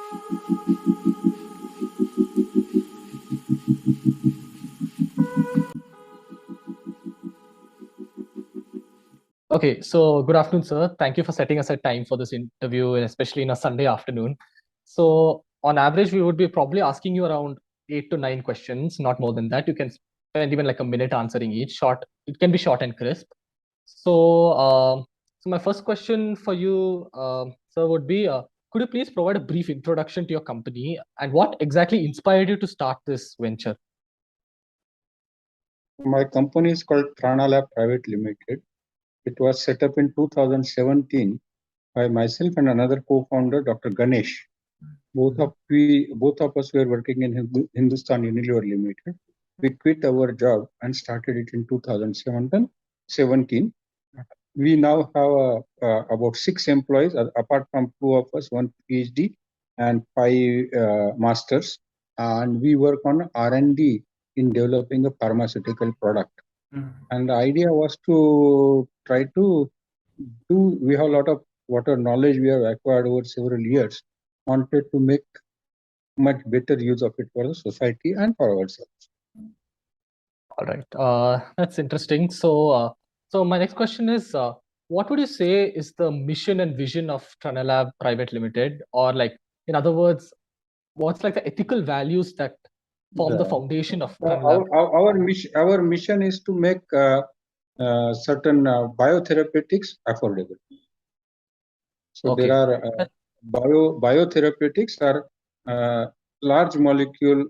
Okay, so good afternoon, sir. Thank you for setting aside time for this interview, and especially in a Sunday afternoon. So, on average, we would be probably asking you around 8 to 9 questions, not more than that. You can spend even like a minute answering each. Short, it can be short and crisp. So my first question for you, sir, would be: could you please provide a brief introduction to your company and what exactly inspired you to start this venture? My company is called Pranalab Private Limited. It was set up in 2017 by myself and another co-founder, Dr. Ganesh. Both of us were working in Hindustan Unilever Limited. We quit our job and started it in 2017. We now have about 6 employees, apart from 2 of us, 1 PhD and 5 masters. And we work on R&D in developing a pharmaceutical product. And the idea was to try to we have a lot of whatever knowledge we have acquired over several years, wanted to make much better use of it for the society and for ourselves. All right, that's interesting. So my next question is, what would you say is the mission and vision of Tranalab Private Limited, or like, in other words, what's like the ethical values that form the foundation of Tranalab? Our mission is to make certain biotherapeutics affordable. So Okay. there are biotherapeutics are large molecule,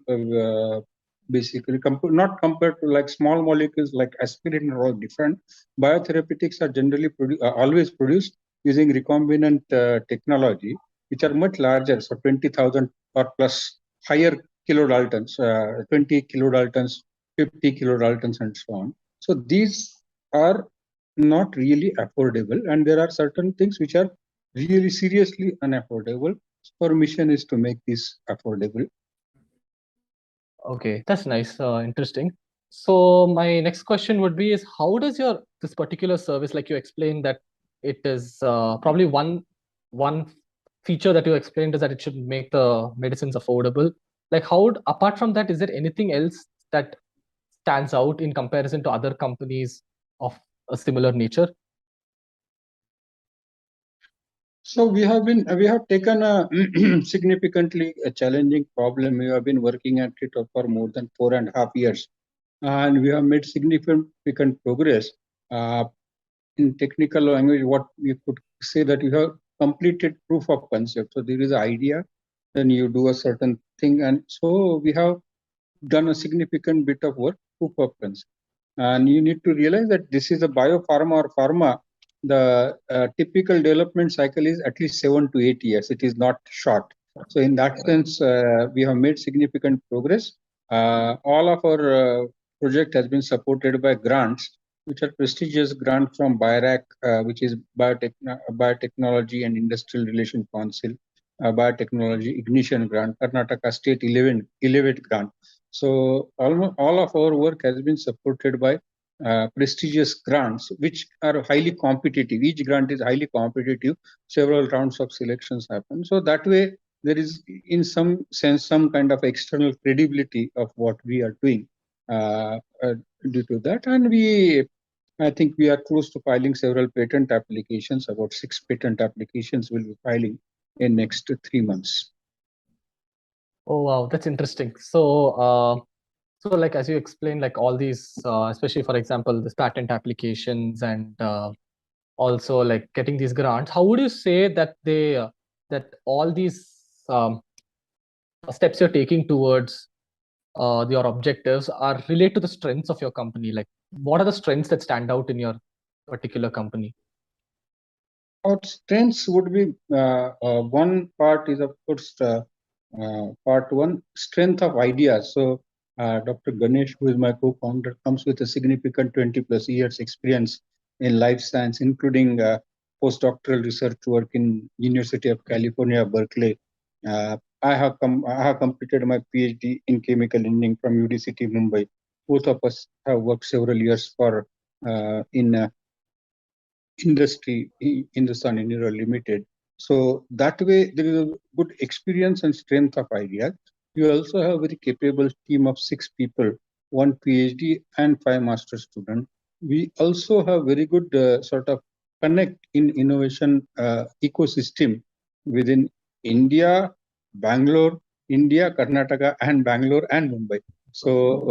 basically not compared to like small molecules like aspirin or all different. Biotherapeutics are generally always produced using recombinant technology, which are much larger, so 20,000 or plus higher kilodaltons, 20 kilodaltons, 50 kilodaltons, and so on. So these are not really affordable, and there are certain things which are really seriously unaffordable. Our mission is to make this affordable. Okay, that's nice, interesting. So my next question would be: is how does this particular service, like you explained that it is probably one feature that you explained is that it should make the medicines affordable. Like apart from that, is there anything else that stands out in comparison to other companies of a similar nature? So we have taken a significantly challenging problem. We have been working at it for more than 4.5 years, and we have made significant progress. In technical language, what we could say that you have completed proof of concept. So there is an idea, then you do a certain thing, and so we have done a significant bit of work, proof of concept. And you need to realize that this is a biopharma or pharma. The typical development cycle is at least 7 to 8 years. It is not short. So in that sense, we have made significant progress. All of our project has been supported by grants, which are prestigious grants from BIRAC, which is Biotechnology and Industrial Relation Council, Biotechnology Ignition Grant, Karnataka State Elevate Grant. So all of our work has been supported by prestigious grants, which are highly competitive. Each grant is highly competitive. Several rounds of selections happen. So that way, there is, in some sense, some kind of external credibility of what we are doing due to that. And I think we are close to filing several patent applications. About 6 patent applications will be filing in next 3 months. Oh wow, that's interesting. So like as you explained, like all these, especially for example, this patent applications and also like getting these grants, how would you say that that all these steps you're taking towards your objectives are relate to the strengths of your company? Like, what are the strengths that stand out in your particular company? Our strengths would be one part is, of course, part one, strength of ideas. So Dr. Ganesh, who is my co-founder, comes with a significant 20 plus years experience in life science, including postdoctoral research work in University of California, Berkeley. I have completed my PhD in chemical engineering from UDCT Mumbai. Both of us have worked several years for in industry, Hindustan Unilever Limited. So that way, there is a good experience and strength of ideas. We also have a very capable team of 6 people, 1 PhD and 5 master students. We also have very good sort of connect in innovation ecosystem within India, Bangalore, India, Karnataka, and Bangalore and Mumbai. So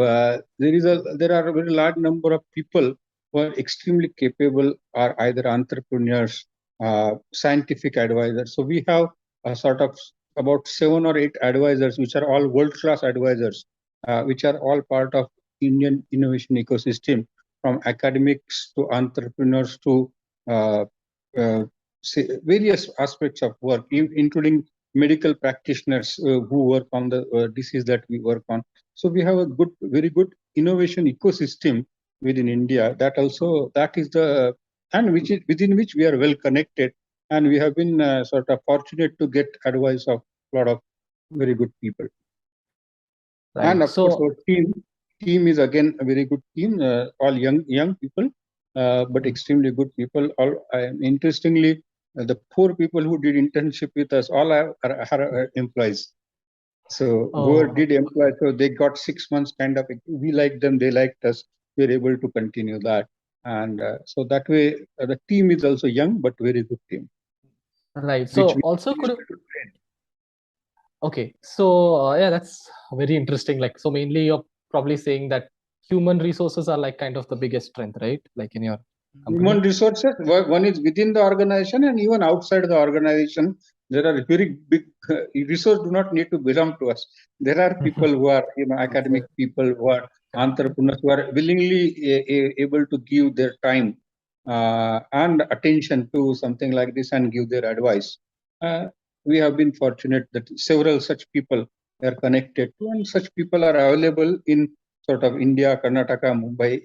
there are a very large number of people who are extremely capable, are either entrepreneurs, scientific advisors. So we have a sort of about 7 or 8 advisors, which are all world-class advisors, which are all part of Indian innovation ecosystem, from academics to entrepreneurs to uh, various aspects of work, including medical practitioners who work on the disease that we work on. So we have a very good innovation ecosystem within India. That is the and within which we are well connected, and we have been sort of fortunate to get advice of a lot of very good people. Right. And of course, our team is again a very good team, all young people, but extremely good people. Interestingly, the 4 people who did internship with us all are employees. So whoever did employ, so they got 6 months kind of. We liked them, they liked us. We were able to continue that, and so that way the team is also young but very good team. Right. So also could you... Okay. So yeah, that's very interesting. Like, so mainly you're probably saying that human resources are like kind of the biggest strength, right? Like in your company. Human resources, one is within the organization and even outside the organization. There are very big resources do not need to belong to us. There are people who are, academic people who are entrepreneurs who are willingly able to give their time and attention to something like this and give their advice. We have been fortunate that several such people are connected to, and such people are available in sort of India, Karnataka, Mumbai,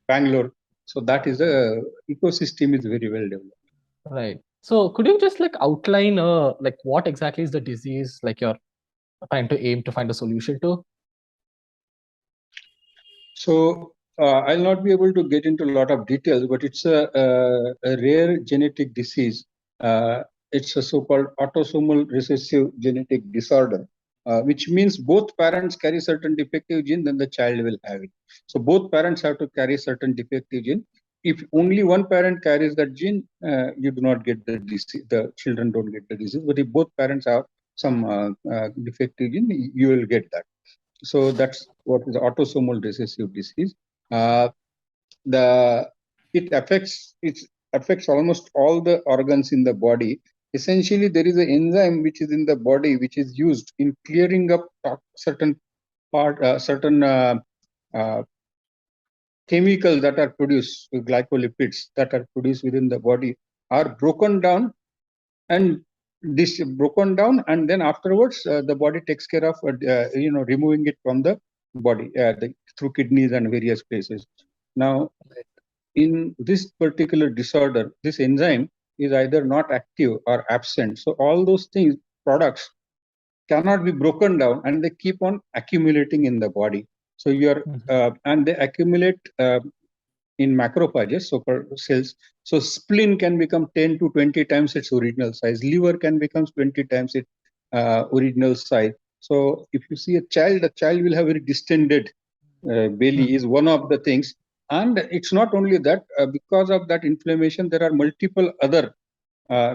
Bangalore. So that is the ecosystem is very well developed. Right. So could you just like outline like what exactly is the disease like you're trying to aim to find a solution to? So I'll not be able to get into a lot of details, but it's a rare genetic disease. It's a so-called autosomal recessive genetic disorder, which means both parents carry certain defective gene, then the child will have it. So both parents have to carry certain defective gene. If only one parent carries that gene, you do not get the disease. The children don't get the disease. But if both parents have some defective gene, you will get that. So that's what is autosomal recessive disease. It affects almost all the organs in the body. Essentially, there is an enzyme which is in the body which is used in clearing up certain chemicals that are produced, glycolipids that are produced within the body, are broken down, and then afterwards the body takes care of removing it from the body through kidneys and various places. Now, in this particular disorder, this enzyme is either not active or absent. So all those products cannot be broken down, and they keep on accumulating in the body. So and they accumulate in macrophages, so-called cells. So spleen can become 10 to 20 times its original size. Liver can become 20 times its original size. So if you see a child will have very distended belly is one of the things. And it's not only that, because of that inflammation, there are multiple other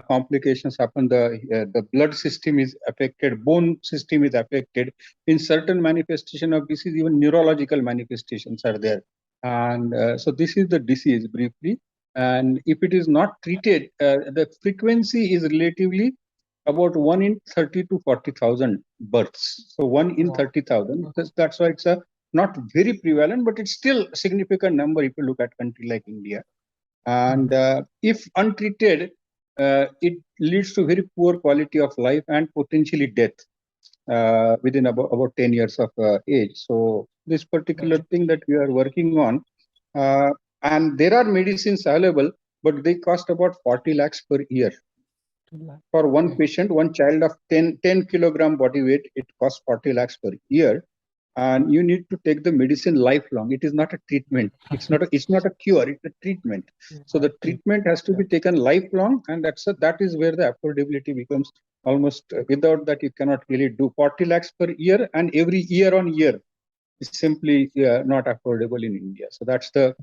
complications happen. The blood system is affected, bone system is affected. In certain manifestation of disease, even neurological manifestations are there. And so this is the disease briefly. And if it is not treated, the frequency is relatively about 1 in 30 to 40,000 births. So 1 in 30,000. That's why it's not very prevalent, but it's still a significant number if you look at a country like India. And if untreated, it leads to very poor quality of life and potentially death within about 10 years of age. So this particular thing that we are working on, and there are medicines available, but they cost about 40 lakhs per year. For one patient, one child of 10 kilogram body weight, it costs 40 lakhs per year. and you need to take the medicine lifelong. It is not a treatment. It's not a cure. It's a treatment. So the treatment has to be taken lifelong, and that is where the affordability becomes almost without that you cannot really do 40 lakhs per year, and every year on year is simply not affordable in India. So that's the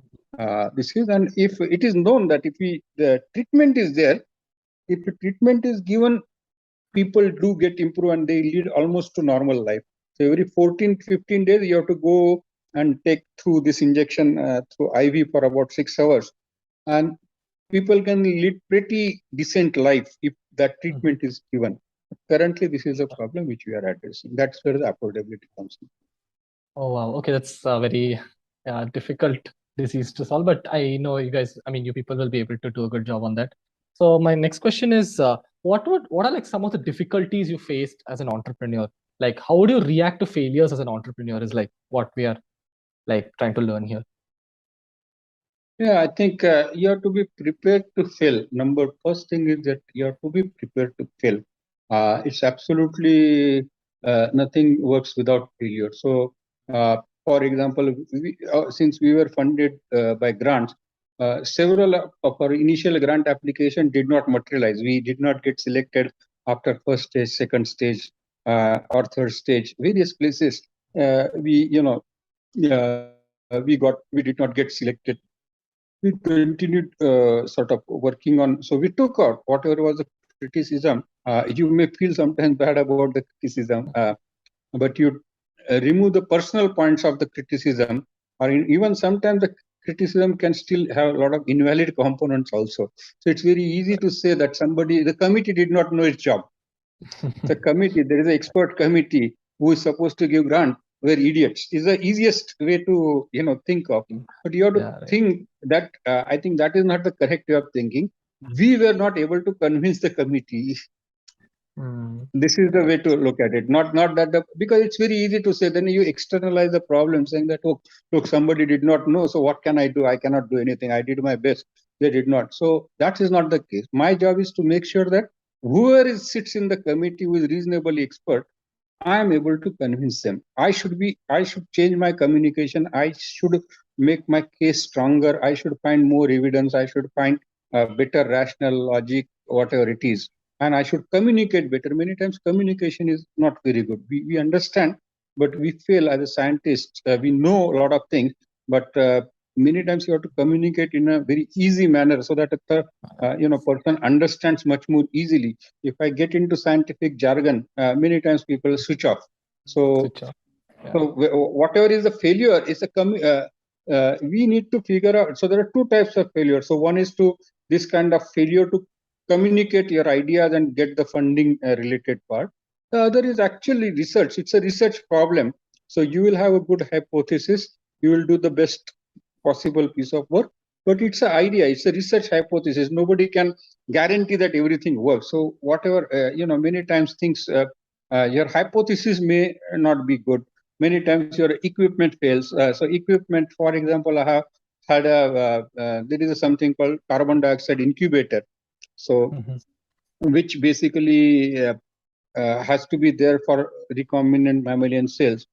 this is, and if it is known that if the treatment is there, if the treatment is given, people do get improved and they lead almost to normal life. So every 14, 15 days, you have to go and take through this injection through IV for about 6 hours. And people can lead pretty decent life if that treatment is given. Currently, this is a problem which we are addressing. That's where the affordability comes in. Oh, wow. Okay, that's a very difficult disease to solve, but I know you guys, I mean, you people will be able to do a good job on that. So my next question is, what are like some of the difficulties you faced as an entrepreneur? Like, how would you react to failures as an entrepreneur is like what we are like trying to learn here. Yeah, I think you have to be prepared to fail. First thing is that you have to be prepared to fail. It's absolutely nothing works without failure. So, for example, since we were funded by grants, several of our initial grant application did not materialize. We did not get selected after first stage, second stage, or third stage. Various places we did not get selected. We continued sort of working on. So we took out whatever was the criticism. You may feel sometimes bad about the criticism, but you remove the personal points of the criticism, or even sometimes the criticism can still have a lot of invalid components also. So it's very easy to say that the committee did not know its job. The committee, there is an expert committee who is supposed to give grant, were idiots. Is the easiest way to think of. But you have to think that I think that is not the correct way of thinking. We were not able to convince the committee. This is the way to look at it. Not that because it's very easy to say. Then you externalize the problem, saying that, oh, look, somebody did not know, so what can I do? I cannot do anything. I did my best. They did not. So that is not the case. My job is to make sure that whoever sits in the committee who is reasonably expert, I am able to convince them. I should change my communication. I should make my case stronger. I should find more evidence. I should find better rational logic, whatever it is. And I should communicate better. Many times communication is not very good. We understand, but we fail as a scientist. We know a lot of things, but many times you have to communicate in a very easy manner so that the person understands much more easily. If I get into scientific jargon, many times people switch off. So whatever is the failure is we need to figure out. So there are two types of failure. So one is this kind of failure to communicate your ideas and get the funding related part. The other is actually research. It's a research problem. So you will have a good hypothesis. You will do the best possible piece of work, but it's an idea. It's a research hypothesis. Nobody can guarantee that everything works. So whatever, many times things, your hypothesis may not be good. Many times your equipment fails. So equipment, for example, I have had there is something called carbon dioxide incubator. So which basically has to be there for recombinant mammalian cells.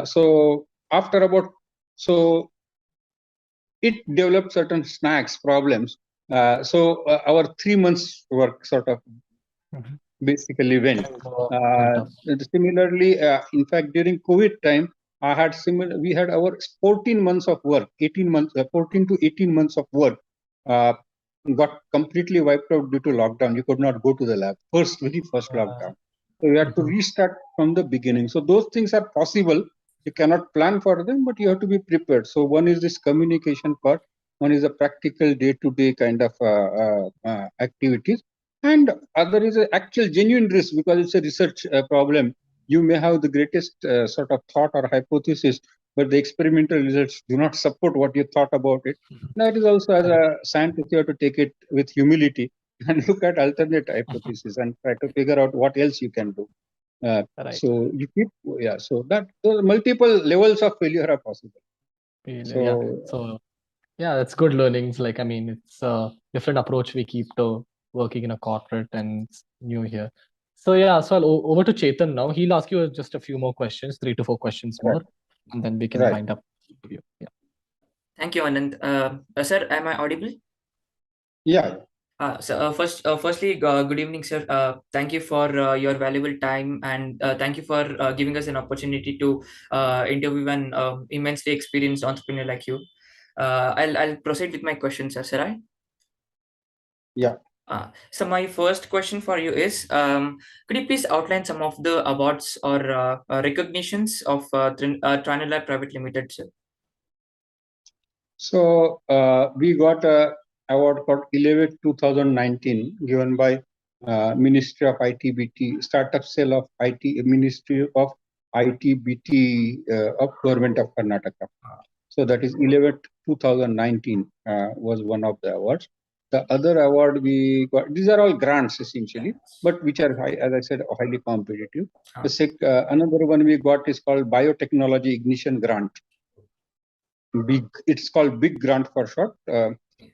So after it developed certain snacks problems. So our 3 months work sort of basically went. Similarly, in fact, during COVID time, we had our 14 months of work, 14 to 18 months of work got completely wiped out due to lockdown. You could not go to the lab. Very first lockdown. So we had to restart from the beginning. So those things are possible. You cannot plan for them, but you have to be prepared. So one is this communication part. One is a practical day-to-day kind of activities. And other is an actual genuine risk because it's a research problem. You may have the greatest sort of thought or hypothesis, but the experimental results do not support what you thought about it. That is also, as a scientist, you have to take it with humility and look at alternate hypotheses and try to figure out what else you can do. So you keep, so that multiple levels of failure are possible. That's good learnings. Like, I mean, it's a different approach we keep to working in a corporate and it's new here. So yeah, so over to Chetan now. He'll ask you just a few more questions, 3 to 4 questions Right. more, and then we can Right. wind up. Yeah. Thank you, Anand. Sir, am I audible? Yeah. Firstly, good evening, sir. Thank you for your valuable time, and thank you for giving us an opportunity to interview an immensely experienced entrepreneur like you. I'll proceed with my questions, sir. Shall I? Yeah. So my first question for you is, could you please outline some of the awards or recognitions of Tranila Private Limited, sir? So we got a award called Elevate 2019 given by Ministry of ITBT, Startup Cell of IT, Ministry of ITBT of Government of Karnataka. So that is Elevate 2019 was one of the awards. The other award we got, these are all grants essentially, but which are, as I said, highly competitive. Another one we got is called Biotechnology Ignition Grant. It's called BIG grant for short.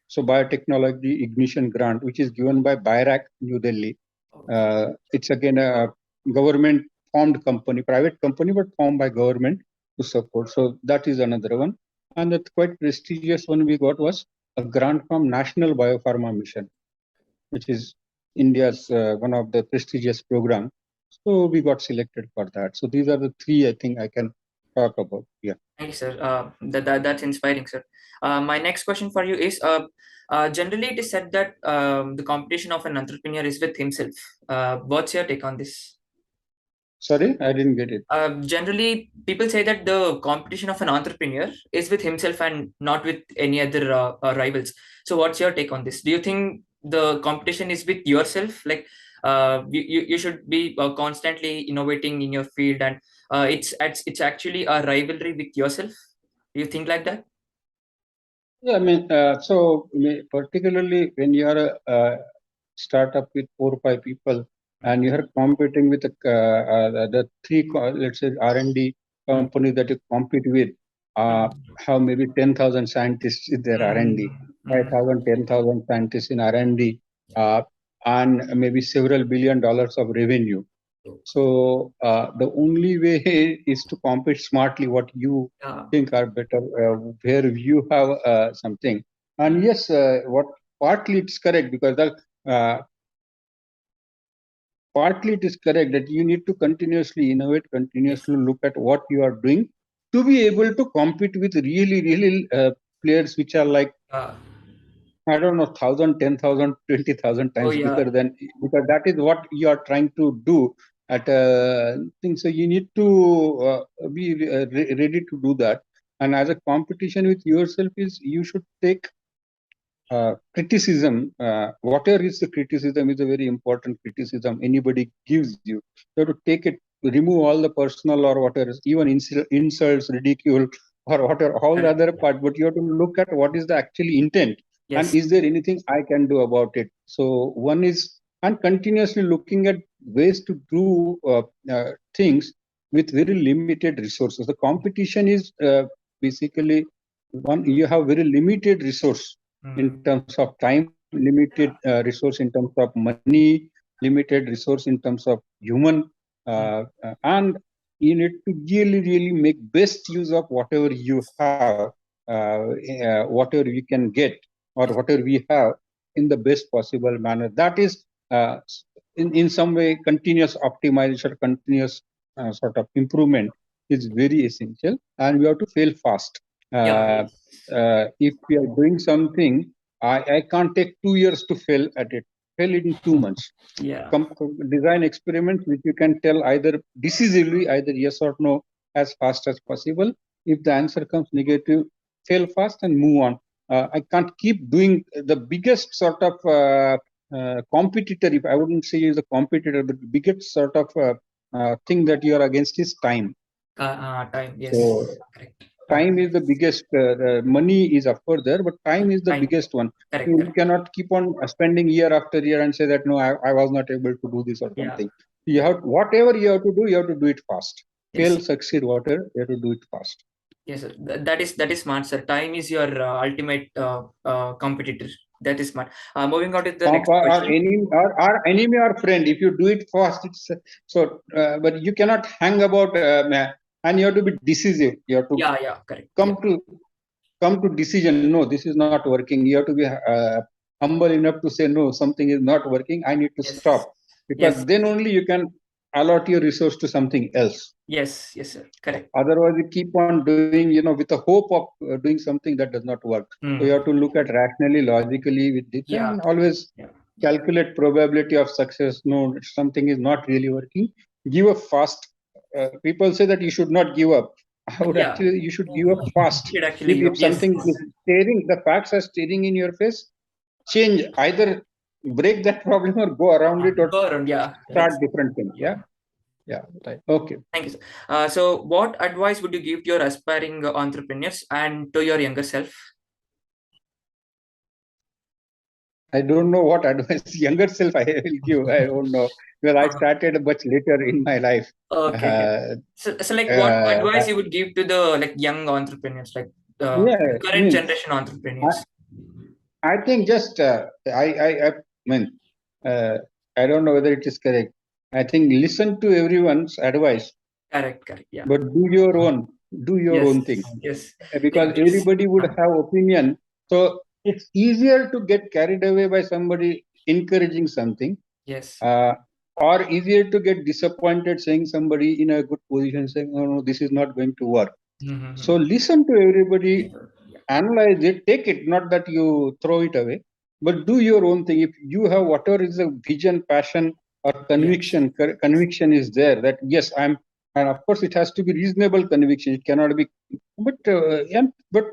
So Biotechnology Ignition Grant, which is given by BIRAC, New Delhi. It's again a government formed company, private company, but formed by government to support. So that is another one. And the quite prestigious one we got was a grant from National Biopharma Mission, which is India's one of the prestigious program. So we got selected for that. So these are the three I think I can talk about. Yeah. Thank you, sir. That's inspiring, sir. My next question for you is, generally it is said that the competition of an entrepreneur is with himself. What's your take on this? Sorry, I didn't get it. Generally, people say that the competition of an entrepreneur is with himself and not with any other rivals. So what's your take on this? Do you think the competition is with yourself? Like you should be constantly innovating in your field, and it's actually a rivalry with yourself. Do you think like that? Yeah, I mean, particularly when you are a startup with 4 or 5 people and you are competing with the three, let's say, R&D companies that you compete with, have maybe 10,000 scientists in their R&D, 5,000, 10,000 scientists in R&D, and maybe several $1 billion of revenue. So the only way is to compete smartly what you think are better, where you have something. And yes, what partly it's correct because partly it is correct that you need to continuously innovate, continuously look at what you are doing to be able to compete with really players which are like I don't know, 1,000, 10,000, 20,000 times bigger than, because that is what you are trying to do at a thing. So you need to be ready to do that. And as a competition with yourself is you should take criticism. Whatever is the criticism is a very important criticism anybody gives you. You have to take it, remove all the personal or whatever, even insults, ridicule, or whatever, all the other part. But you have to look at what is the actually intent. And is there anything I can do about it? So one is, and continuously looking at ways to do things with very limited resources. The competition is basically one, you have very limited resource in terms of time, limited resource in terms of money, limited resource in terms of human, and you need to really make best use of whatever you have, whatever you can get, or whatever we have in the best possible manner. That is in some way continuous optimization, continuous sort of improvement is very essential, and we have to fail fast. If we are doing something, I can't take 2 years to fail at it. Fail it in 2 months. Design experiments which you can tell either decisively, either yes or no, as fast as possible. If the answer comes negative, fail fast and move on. I can't keep doing the biggest sort of competitor. If I wouldn't say is a competitor, but the biggest sort of thing that you are against is time. Time, yes. So, correct. Time is the biggest. Money is of course there, but time is the biggest one. You cannot keep on spending year after year and say that no, I was not able to do this or something. You have whatever you have to do, you have to do it fast. Fail, succeed, whatever you have to do it fast. Yes, sir. That is smart, sir. Time is your ultimate competitor. That is smart. Moving on to the next Our question. enemy or friend. If you do it fast, it's so. But you cannot hang about, and you have to be decisive. You have to Yeah, correct. come to decision. No, this is not working. You have to be humble enough to say no. Something is not working. I need to Yes. stop, because Yes. then only you can allot your resource to something else. Yes, sir. Correct. Otherwise, you keep on doing, with the hope of doing something that does not work. So you have to look at rationally, logically, with it, Yeah. and always Yeah. calculate probability of success. No, something is not really working. Give up fast. People say that you should not give up. I would Yeah. actually, you should give up fast. Should actually If yes. something is staring, the facts are staring in your face, change, either break that problem or go around it, or Go around, yeah. start different things. Yeah. Right. Okay. Thank you, sir. So what advice would you give to your aspiring entrepreneurs and to your younger self? I don't know what advice younger self I will give. I don't know, because I started much later in my life. Okay. So like what advice you would give to the like young entrepreneurs, like the current generation entrepreneurs? I think just I mean, I don't know whether it is correct. I think listen to everyone's advice. Correct. Yeah. But do your own thing. Yes. Because Like this. everybody would have opinion. So it's easier to get carried away by somebody encouraging something. Yes. Or easier to get disappointed saying somebody in a good position saying, oh no, this is not going to work. So listen to everybody, analyze it, take it, not that you throw it away, but do your own thing. If you have whatever is the vision, passion, or conviction, conviction is there that yes, and of course it has to be reasonable conviction. It cannot be, but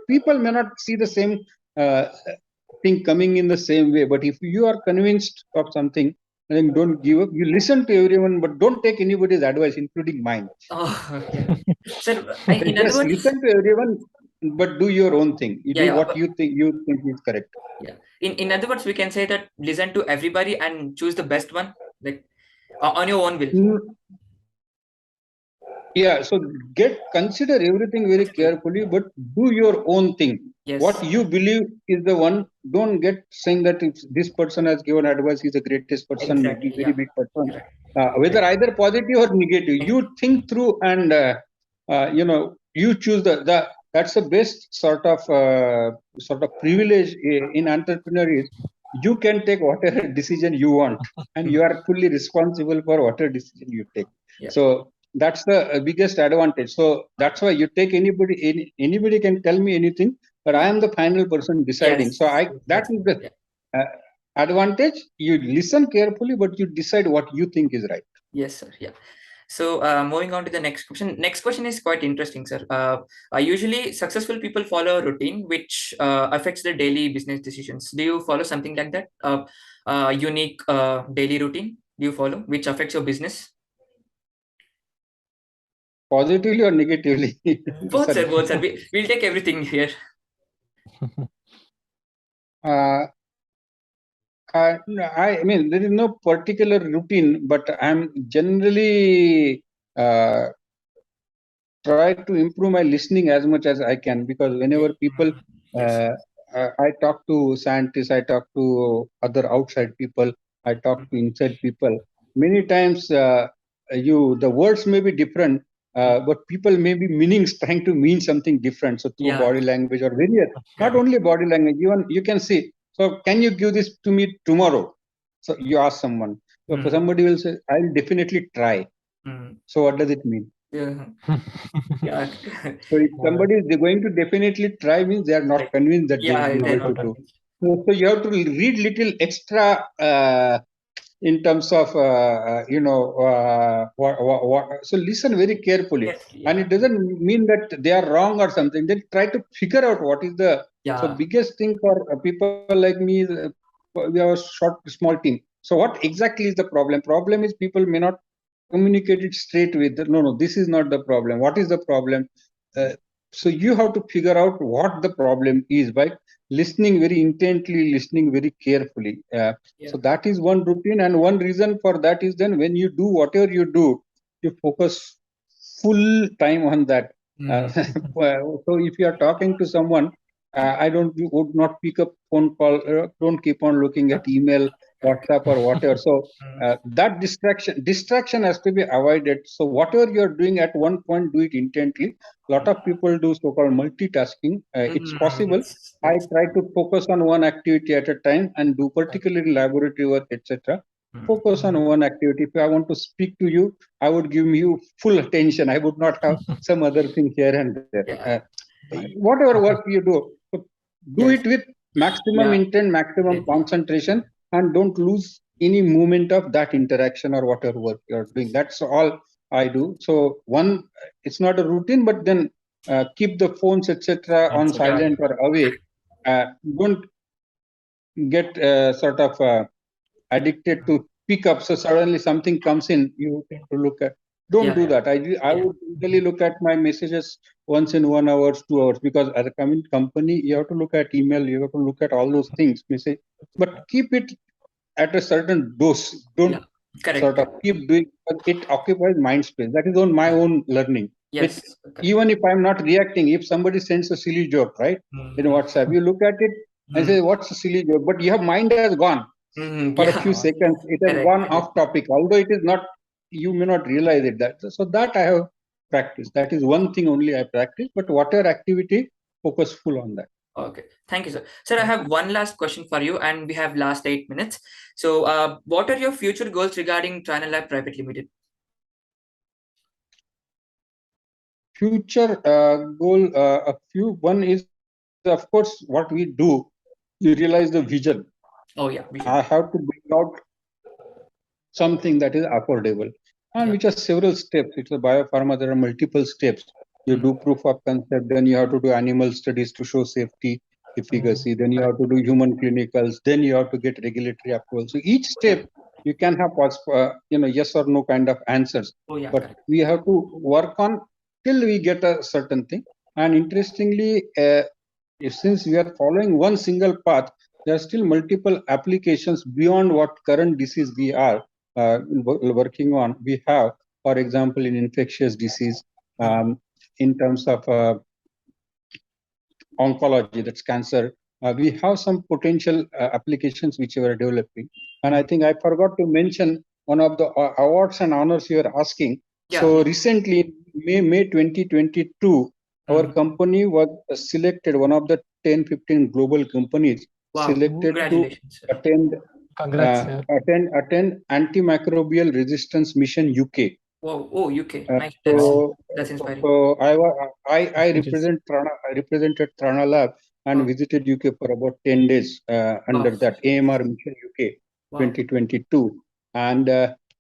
people may not see the same thing coming in the same way. But if you are convinced of something, then don't give up. You listen to everyone, but don't take anybody's advice, including mine. Oh, yeah. So, in other words, listen to everyone, but do your own thing. You do what you think is correct. Yeah. In other words, we can say that listen to everybody and choose the best one, like on your own will. Yeah. So consider everything very carefully, but do your own thing. Yes. What you believe is the one. Don't get saying that if this person has given advice, he's the greatest person, Exactly, very big person. Whether either positive or negative, you think through and you choose that's the best sort of privilege in entrepreneur is you can take whatever decision you want, and you are fully responsible for whatever decision you take. So that's the biggest advantage. So that's why you take anybody can tell me anything, but I am the final person deciding. So that is the advantage. You listen carefully, but you decide what you think is right. Yes, sir. Yeah. So moving on to the next question. Next question is quite interesting, sir. Usually successful people follow a routine which affects their daily business decisions. Do you follow something like that? Unique daily routine do you follow which affects your business? Positively or negatively? Both, sir. Both, sir. We'll take everything here. I mean, there is no particular routine, but I'm generally try to improve my listening as much as I can, because whenever people, I talk to scientists, I talk to other outside people, I talk to inside people. Many times, the words may be different, but people may be trying to mean something different. So through body language or various, not only body language, even you can see. So can you give this to me tomorrow? So you ask someone. So somebody will say, I will definitely try. So what does it mean? So if somebody is going to definitely try, means they are not convinced that they will be able to do. So you have to read little extra in terms of so listen very carefully. And it doesn't mean that they are wrong or something. They try to figure out what is the so biggest thing for people like me is we have a small team. So what exactly is the problem? Problem is people may not communicate it straight with no, this is not the problem. What is the problem? So you have to figure out what the problem is by listening very intently, listening very carefully. So that is one routine, and one reason for that is then when you do whatever you do, you focus full time on that. So if you are talking to someone, I would not pick up phone call. Don't keep on looking at email, WhatsApp, or whatever. So that distraction has to be avoided. So whatever you're doing at one point, do it intently. A lot of people do so-called multitasking. It's possible. Yes, I yes. try to focus on one activity at a time and do particularly laboratory work, etc. Focus on one activity. If I want to speak to you, I would give you full attention. I would not have some other thing here and there. Yeah. Whatever work you do, do Yes. it with maximum Yeah. intent, maximum Yes. concentration, and don't lose any moment of that interaction or whatever work you're doing. That's all I do. So one, it's not a routine, but then keep the phones, etc., on That's okay. silent or away. Don't get sort of addicted to pick up. So suddenly something comes in, you need to look at. Don't do that. I would usually look at my messages once in 1 hour, 2 hours, because as a company, you have to look at email, you have to look at all those things, message, but keep it at a certain dose. Don't Correct. sort of keep doing, but it occupies mind space. That is on my own learning. Yes. Even if I'm not reacting, if somebody sends a silly joke, right, in WhatsApp, you look at it and say, what's a silly joke? But your mind has gone for a few seconds. It has gone off topic, although it is not, you may not realize it. So that I have practiced. That is one thing only I practice, but whatever activity, focus full on that. Okay, thank you, sir. Sir, I have one last question for you, and we have last 8 minutes. So, what are your future goals regarding Trinalab Private Limited? Future goal, a few. One is, of course, what we do. You realize the vision. Oh yeah, vision. I have to bring out something that is affordable, and which are several steps. It's a biopharma. There are multiple steps. You do proof of concept, then you have to do animal studies to show safety, efficacy. Then you have to do human clinicals. Then you have to get regulatory approval. So each step you can have yes or no kind of answers. Oh yeah, but we have to work on till we get a certain thing. And interestingly, since we are following one single path, there are still multiple applications beyond what current disease we are working on. We have, for example, in infectious disease, in terms of oncology, that's cancer, we have some potential applications which we are developing. And I think I forgot to mention one of the awards and honors you are asking. So recently, May 2022, our company was selected, one of the 10-15 global companies selected to attend antimicrobial resistance mission UK. Wow! Oh, UK. Nice. That's inspiring. So I represented Trinalab and visited UK for about 10 days under that AMR mission UK 2022. And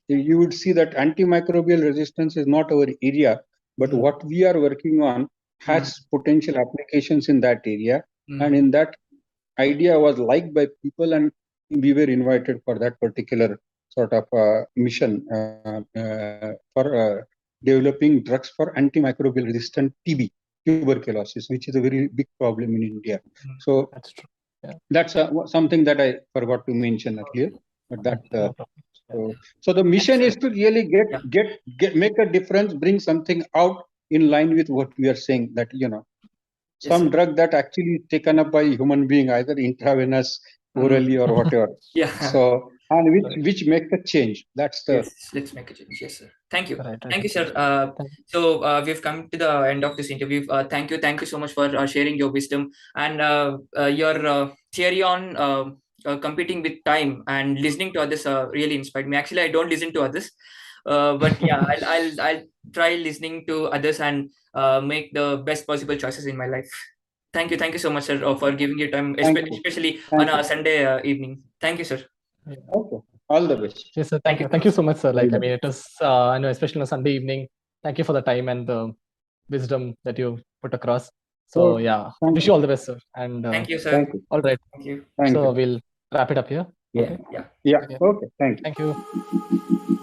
you would see that antimicrobial resistance is not our area, but what we are working on has potential applications in that area. And in that idea was liked by people, and we were invited for that particular sort of mission for developing drugs for antimicrobial resistant TB, tuberculosis, which is a very big problem in India. So that's true. That's something that I forgot to mention earlier. But that so the mission is to really make a difference, bring something out in line with what we are saying, that some drug that actually is taken up by human being, either intravenous, orally, or whatever. So, and which makes a change. That's the let's make a change. Yes, sir. Thank you. Thank you, sir. So we've come to the end of this interview. Thank you so much for sharing your wisdom and your theory on competing with time and listening to others. Really inspired me. Actually, I don't listen to others, but yeah, I'll try listening to others and make the best possible choices in my life. Thank you so much, sir, for giving your time, especially on a Sunday evening. Thank you, sir. Okay. All the best. Yes, sir. Thank you. Thank you so much, sir. Like, I mean, it was, I know, especially on a Sunday evening. Thank you for the time and the wisdom that you put across. So, yeah, wish you all the best, sir. And thank you, sir. Thank you. All right. Thank you. So we'll wrap it up here. Yeah. Okay. Yeah. Okay. Thank you. Thank you.